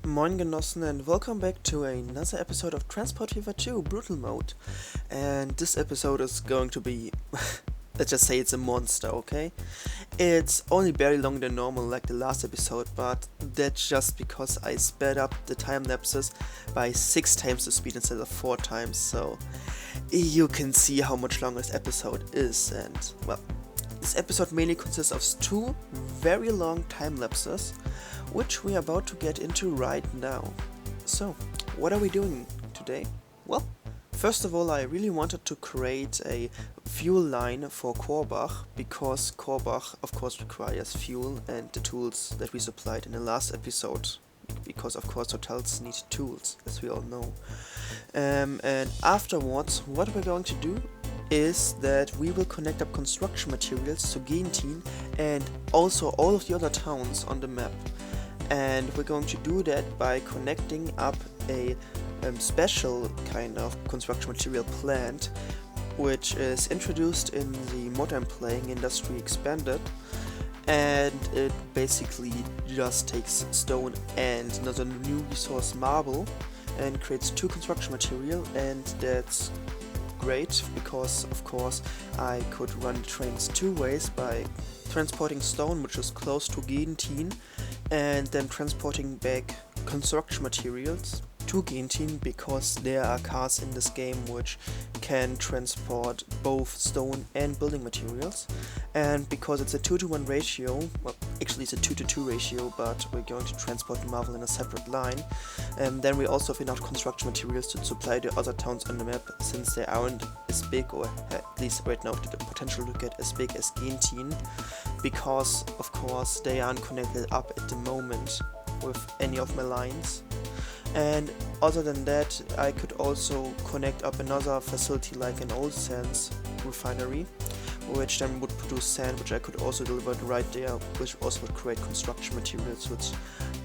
Moin Genossen and welcome back to another episode of Transport Fever 2 Brutal Mode. And this episode is going to be, let's just say it's a monster, okay? It's only barely longer than normal like the last episode, but that's just because I sped up the time lapses by 6 times the speed instead of 4 times, so you can see how much longer this episode is. And well, this episode mainly consists of 2 very long time lapses, which we are about to get into right now. So, what are we doing today? Well, first of all, I really wanted to create a fuel line for Korbach, because Korbach of course requires fuel and the tools that we supplied in the last episode, because of course hotels need tools, as we all know. And afterwards, what we're going to do is that we will connect up construction materials to Gentin and also all of the other towns on the map. And we're going to do that by connecting up a special kind of construction material plant, which is introduced in the modern playing Industry Expanded, and it basically just takes stone and another new resource, marble, and creates 2 construction material. And that's great because of course I could run the trains 2 ways, by transporting stone, which is close to Gentin, and then transporting back construction materials to Gentin, because there are cars in this game which can transport both stone and building materials. And because it's a 2-to-1 ratio, well, actually it's a 2-to-2 ratio, but we're going to transport the marble in a separate line, and then we also have enough construction materials to supply the other towns on the map, since they aren't as big, or at least right now the potential to get as big as Gentin, because of course they aren't connected up at the moment with any of my lines. And other than that, I could also connect up another facility like an old sands refinery, which then would produce sand, which I could also deliver right there, which also would create construction materials which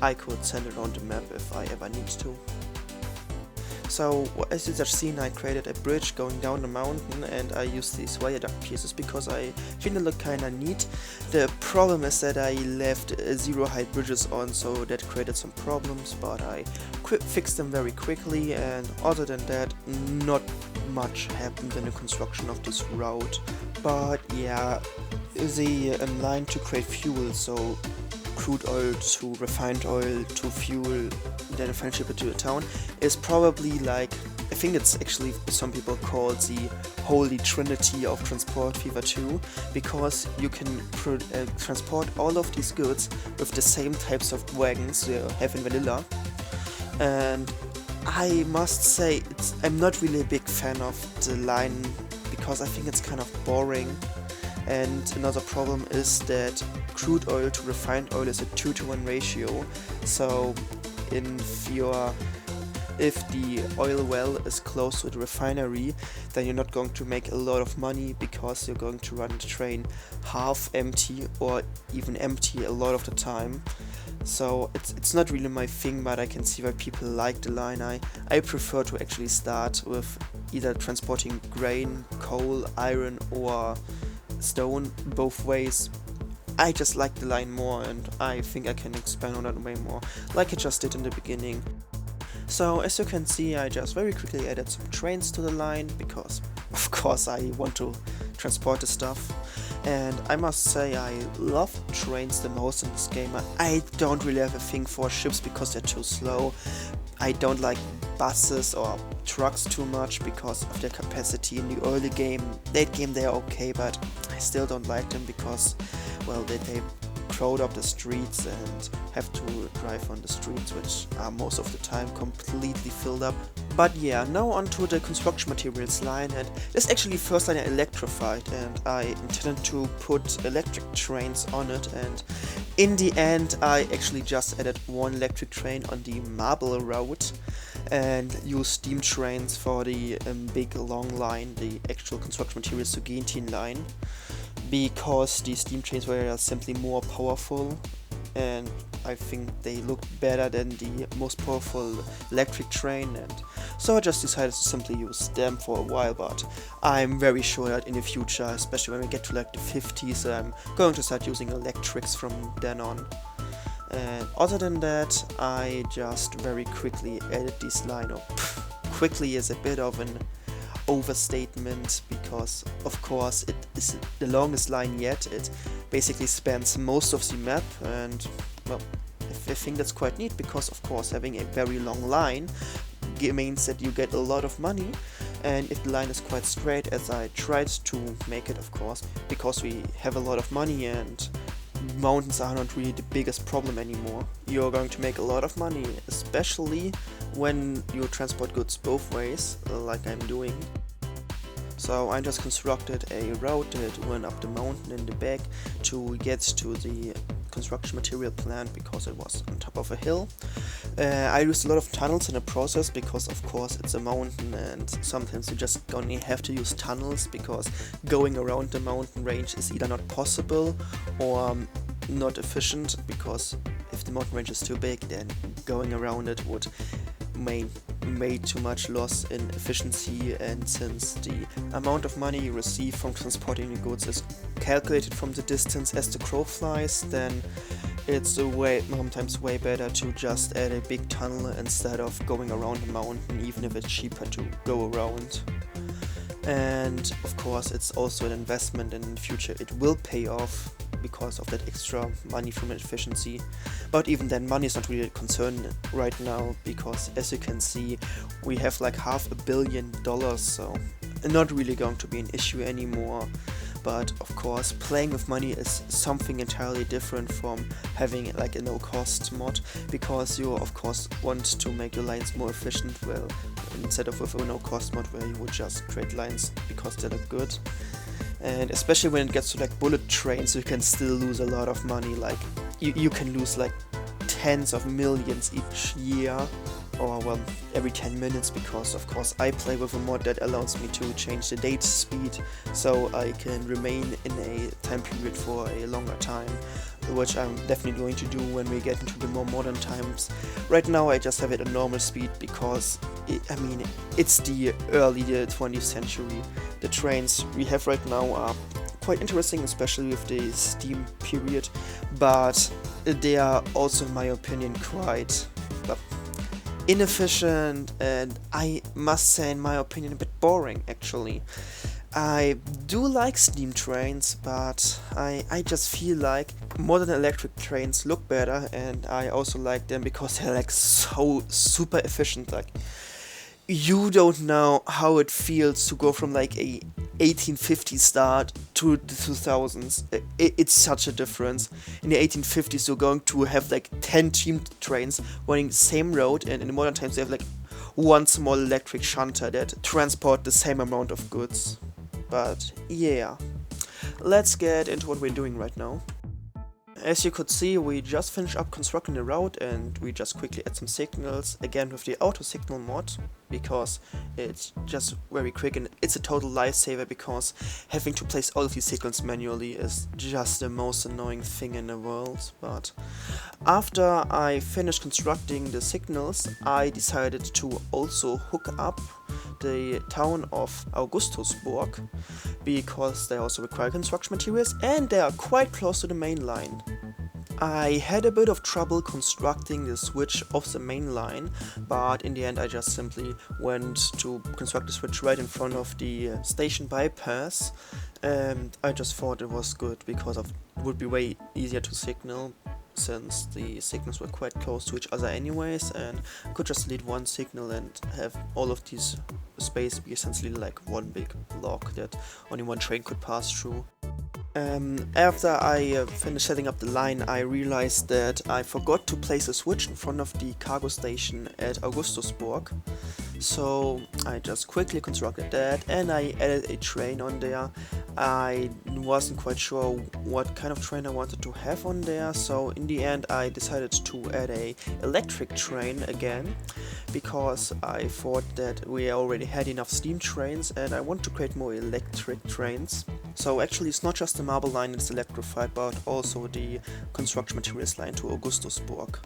I could send around the map if I ever need to. So, as you just seen, I created a bridge going down the mountain, and I used these viaduct pieces because I think they look kinda neat. The problem is that I left 0 height bridges on, so that created some problems, but I fixed them very quickly, and other than that, not much happened in the construction of this route. But yeah, the line to create fuel, so crude oil to refined oil to fuel, then refined ship it to a town, is probably like, I think it's actually some people call the holy trinity of Transport Fever 2, because you can transport all of these goods with the same types of wagons you have in vanilla. And I must say, I'm not really a big fan of the line, because I think it's kind of boring. And another problem is that crude oil to refined oil is a 2-to-1 ratio, so if the oil well is close to the refinery, then you're not going to make a lot of money, because you're going to run the train half empty or even empty a lot of the time. So it's not really my thing, but I can see why people like the line. I prefer to actually start with either transporting grain, coal, iron or stone, both ways. I just like the line more, and I think I can expand on that way more, like I just did in the beginning. So as you can see, I just very quickly added some trains to the line, because of course I want to transport the stuff. And I must say, I love trains the most in this game. I don't really have a thing for ships because they're too slow. I don't like buses or trucks too much because of their capacity in the early game. Late game they are okay, but I still don't like them because, well, they crowd up the streets and have to drive on the streets, which are most of the time completely filled up. But yeah, now onto the construction materials line, and this actually first line I electrified, and I intended to put electric trains on it, and in the end I actually just added 1 electric train on the marble route and used steam trains for the big long line, the actual construction materials to Gentin line, because the steam trains were simply more powerful, and I think they looked better than the most powerful electric train, and so I just decided to simply use them for a while. But I'm very sure that in the future, especially when we get to like the 50s, I'm going to start using electrics from then on. And other than that, I just very quickly added this line up. Quickly is a bit of an overstatement, because of course it is the longest line yet. It basically spans most of the map, and well, I think that's quite neat, because of course having a very long line means that you get a lot of money. And if the line is quite straight, as I tried to make it, of course, because we have a lot of money and mountains are not really the biggest problem anymore, you're going to make a lot of money, especially when you transport goods both ways, like I'm doing. So I just constructed a road that went up the mountain in the back to get to the construction material plant, because it was on top of a hill. I used a lot of tunnels in the process, because of course it's a mountain and sometimes you just only have to use tunnels, because going around the mountain range is either not possible or not efficient, because if the mountain range is too big, then going around it would made too much loss in efficiency. And since the amount of money you receive from transporting the goods is calculated from the distance as the crow flies, then it's sometimes way better to just add a big tunnel instead of going around the mountain, even if it's cheaper to go around. And of course it's also an investment, and in the future it will pay off because of that extra money from efficiency. But even then, money is not really a concern right now, because as you can see, we have like $500 million, so not really going to be an issue anymore. But of course, playing with money is something entirely different from having like a no-cost mod, because you of course want to make your lines more efficient, well, instead of with a no-cost mod where you would just create lines because they look good. And especially when it gets to like bullet trains, you can still lose a lot of money. Like you can lose like tens of millions each year, or well, every 10 minutes, because of course I play with a mod that allows me to change the data speed, so I can remain in a time period for a longer time, which I'm definitely going to do when we get into the more modern times. Right now I just have it at normal speed, because it's the early 20th century. The trains we have right now are quite interesting, especially with the steam period, but they are also, in my opinion, quite inefficient, and I must say, in my opinion, a bit boring actually. I do like steam trains, but I just feel like modern electric trains look better, and I also like them because they're like so super efficient. Like, you don't know how it feels to go from like a 1850s start to the 2000s. It's such a difference. In the 1850s you're going to have like 10 steam trains running the same road, and in the modern times they have like one small electric shunter that transport the same amount of goods. But yeah, let's get into what we're doing right now. As you could see, we just finished up constructing the route, and we just quickly add some signals, again with the auto signal mod, because it's just very quick and it's a total lifesaver, because having to place all of these signals manually is just the most annoying thing in the world. But after I finished constructing the signals, I decided to also hook up the town of Augustusburg, because they also require construction materials and they are quite close to the main line. I had a bit of trouble constructing the switch of the main line, but in the end I just simply went to construct the switch right in front of the station bypass, and I just thought it was good because it would be way easier to signal, since the signals were quite close to each other anyways, and I could just lead one signal and have all of these space be essentially like one big block that only one train could pass through. After I finished setting up the line, I realized that I forgot to place a switch in front of the cargo station at Augustusburg. So I just quickly constructed that, and I added a train on there. I wasn't quite sure what kind of train I wanted to have on there, so in the end I decided to add a electric train again, because I thought that we already had enough steam trains and I want to create more electric trains. So actually it's not just the marble line that's electrified, but also the construction materials line to Augustusburg.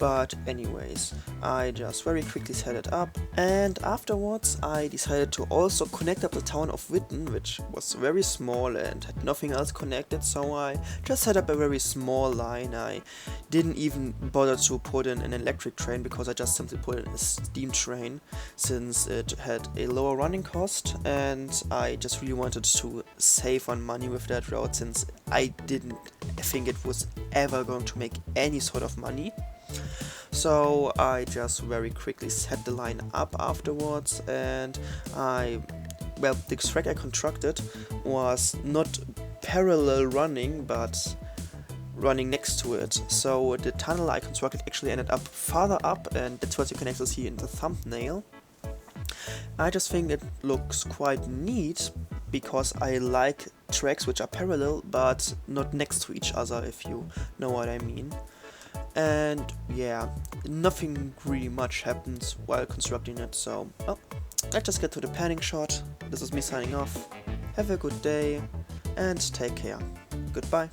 But anyways, I just very quickly set it up, and afterwards I decided to also connect up the town of whhen, which was very small and had nothing else connected, so I just set up a very small line. I didn't even bother to put in an electric train because I just simply put in a steam train since it had a lower running cost, and I just really wanted to save on money with that route since I didn't think it was ever going to make any sort of money. So I just very quickly set the line up afterwards, and the track I constructed was not parallel running but running next to it, so the tunnel I constructed actually ended up farther up, and that's what you can actually see in the thumbnail. I just think it looks quite neat because I like tracks which are parallel but not next to each other, if you know what I mean. And yeah, nothing really much happens while constructing it, so let's just get to the panning shot. This is me signing off. Have a good day and take care. Goodbye.